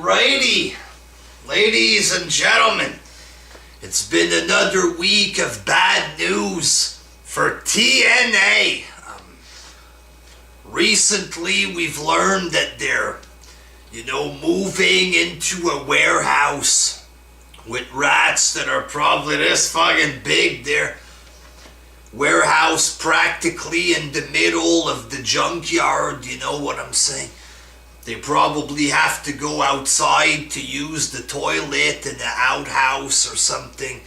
Alrighty, ladies and gentlemen, it's been another week of bad news for TNA. Recently, we've learned that they're, moving into a warehouse with rats that are probably this fucking big. Their warehouse practically in the middle of the junkyard, you know what I'm saying? They probably have to go outside to use the toilet in the outhouse or something.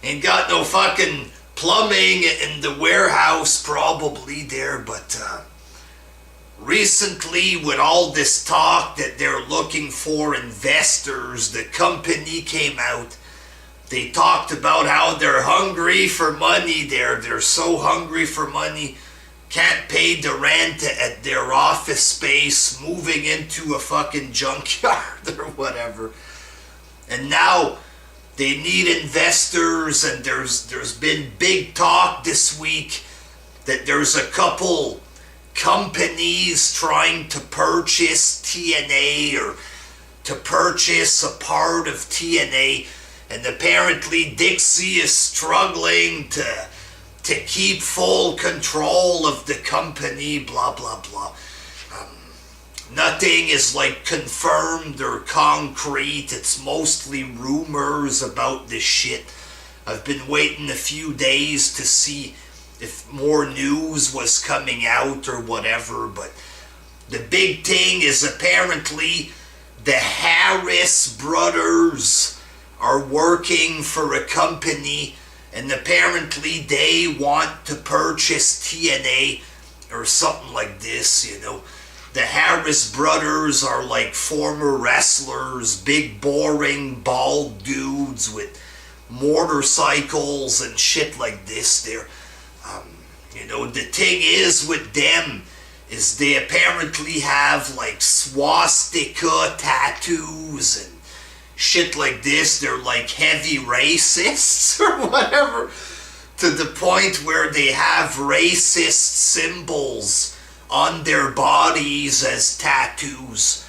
Ain't got no fucking plumbing in the warehouse probably there, but recently with all this talk that they're looking for investors, the company came out. They talked about how they're hungry for money. They're so hungry for money. Can't pay the rent at their office space, moving into a fucking junkyard or whatever. And now they need investors, and there's been big talk this week that there's a couple companies trying to purchase TNA or to purchase a part of TNA, and apparently Dixie is struggling to keep full control of the company, blah, blah, blah. Nothing is confirmed or concrete. It's mostly rumors about this shit. I've been waiting a few days to see if more news was coming out or whatever, but the big thing is apparently the Harris brothers are working for a company, and apparently they want to purchase TNA or something like this, The Harris brothers are former wrestlers, big boring bald dudes with motorcycles and shit like this. They're, the thing is with them is they apparently have swastika tattoos and shit like this. They're heavy racists or whatever, to the point where they have racist symbols on their bodies as tattoos.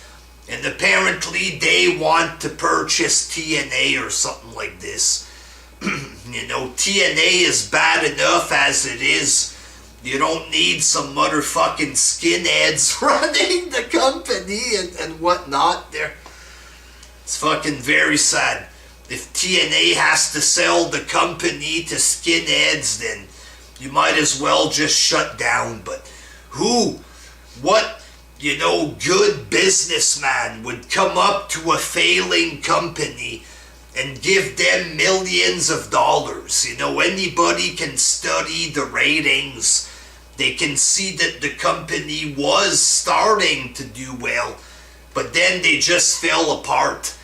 And apparently they want to purchase TNA or something like this. TNA is bad enough as it is. You don't need some motherfucking skinheads running the company and whatnot there. It's fucking very sad. If TNA has to sell the company to skinheads, then you might as well just shut down. But what good businessman would come up to a failing company and give them millions of dollars? Anybody can study the ratings. They can see that the company was starting to do well, but then they just fell apart.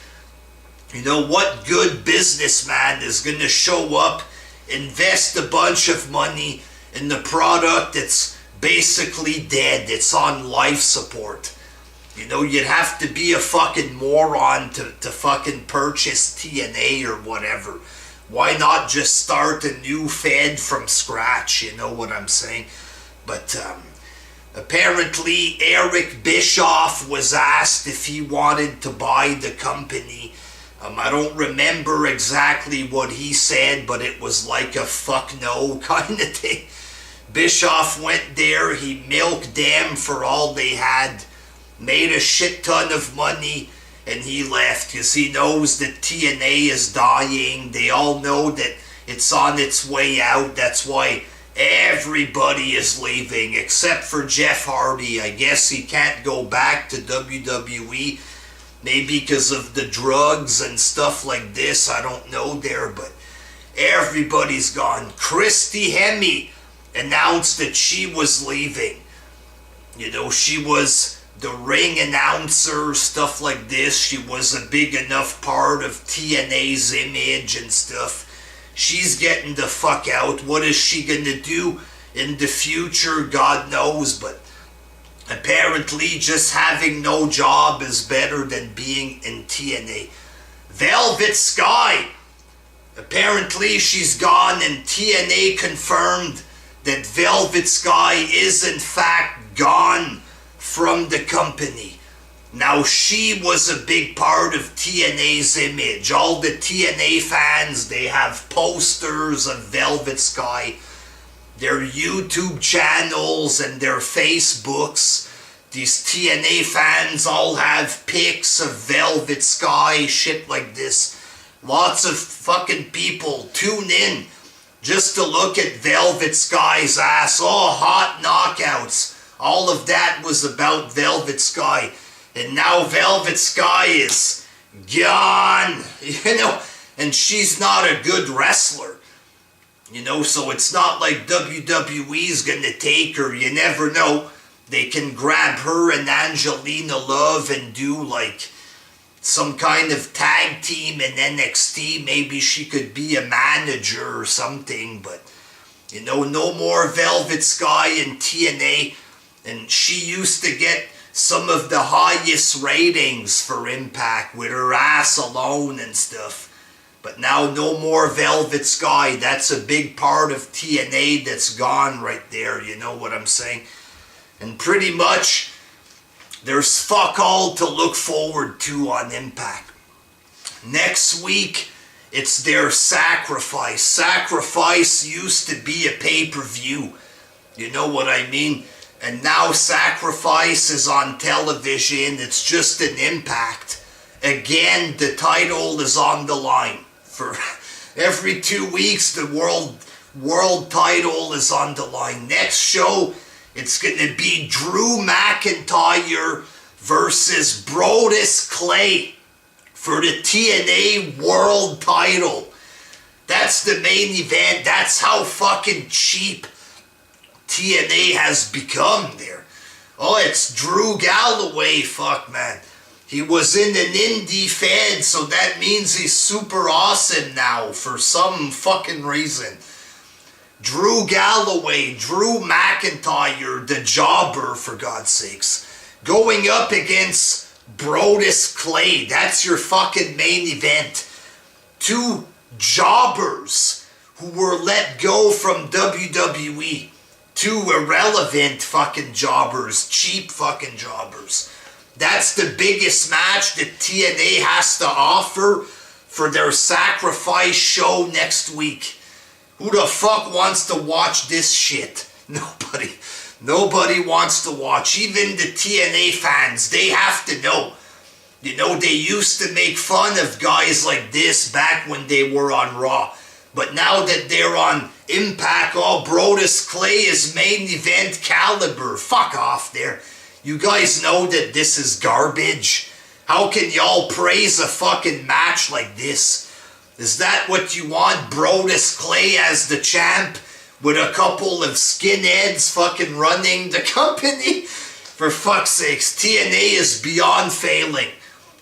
What good businessman is going to show up, invest a bunch of money in the product that's basically dead, it's on life support? You'd have to be a fucking moron to fucking purchase TNA or whatever. Why not just start a new fed from scratch, you know what I'm saying? But apparently Eric Bischoff was asked if he wanted to buy the company. I don't remember exactly what he said, but it was like a fuck no kind of thing. Bischoff went there, he milked them for all they had, made a shit ton of money, and he left because he knows that TNA is dying. They all know that it's on its way out. That's why everybody is leaving except for Jeff Hardy. I guess he can't go back to WWE, maybe because of the drugs and stuff like this. I don't know there, but everybody's gone. Christy Hemme announced that she was leaving. She was the ring announcer, stuff like this. She was a big enough part of TNA's image and stuff. She's getting the fuck out. What is she gonna do in the future? God knows, but apparently just having no job is better than being in TNA. Velvet Sky, apparently she's gone, and TNA confirmed that Velvet Sky is in fact gone from the company. Now, she was a big part of TNA's image. All the TNA fans, they have posters of Velvet Sky, their YouTube channels and their Facebooks. These TNA fans all have pics of Velvet Sky, shit like this. Lots of fucking people tune in just to look at Velvet Sky's ass. Oh, hot knockouts. All of that was about Velvet Sky. And now Velvet Sky is gone, and she's not a good wrestler. So it's not like WWE's gonna take her. You never know. They can grab her and Angelina Love and do like some kind of tag team in NXT. Maybe she could be a manager or something, but no more Velvet Sky in TNA. And she used to get some of the highest ratings for Impact with her ass alone and stuff. But now no more Velvet Sky. That's a big part of TNA that's gone right there. You know what I'm saying? And pretty much there's fuck all to look forward to on Impact. Next week, it's their Sacrifice. Sacrifice used to be a pay-per-view. You know what I mean? And now Sacrifice is on television. It's just an Impact. Again, the title is on the line. For every 2 weeks, the world title is on the line. Next show, it's going to be Drew McIntyre versus Brodus Clay for the TNA world title. That's the main event. That's how fucking cheap TNA has become there. Oh, it's Drew Galloway, fuck man. He was in an indie fed, so that means he's super awesome now for some fucking reason. Drew Galloway, Drew McIntyre, the jobber, for God's sakes, going up against Brodus Clay. That's your fucking main event. Two jobbers who were let go from WWE. Two irrelevant fucking jobbers, cheap fucking jobbers. That's the biggest match that TNA has to offer for their Sacrifice show next week. Who the fuck wants to watch this shit? Nobody. Nobody wants to watch. Even the TNA fans, they have to know. They used to make fun of guys like this back when they were on Raw. But now that they're on Impact, Brodus Clay is main event caliber. Fuck off there. You guys know that this is garbage. How can y'all praise a fucking match like this? Is that what you want? Brodus Clay as the champ with a couple of skinheads fucking running the company? For fuck's sakes, TNA is beyond failing.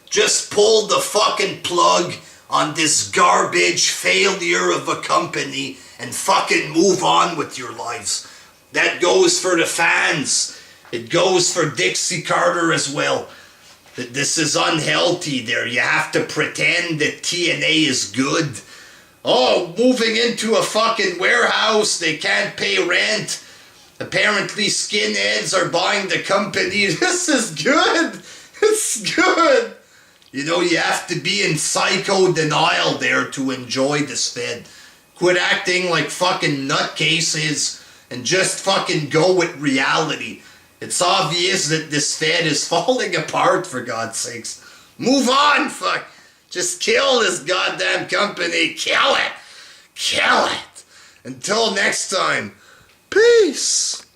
Just pull the fucking plug on this garbage failure of a company and fucking move on with your lives. That goes for the fans. It goes for Dixie Carter as well. That this is unhealthy there. You have to pretend that TNA is good. Oh, moving into a fucking warehouse. They can't pay rent. Apparently skinheads are buying the company. This is good. It's good. You have to be in psycho denial there to enjoy this fed. Quit acting like fucking nutcases and just fucking go with reality. It's obvious that this fed is falling apart, for God's sakes. Move on, fuck. Just kill this goddamn company. Kill it. Kill it. Until next time, peace.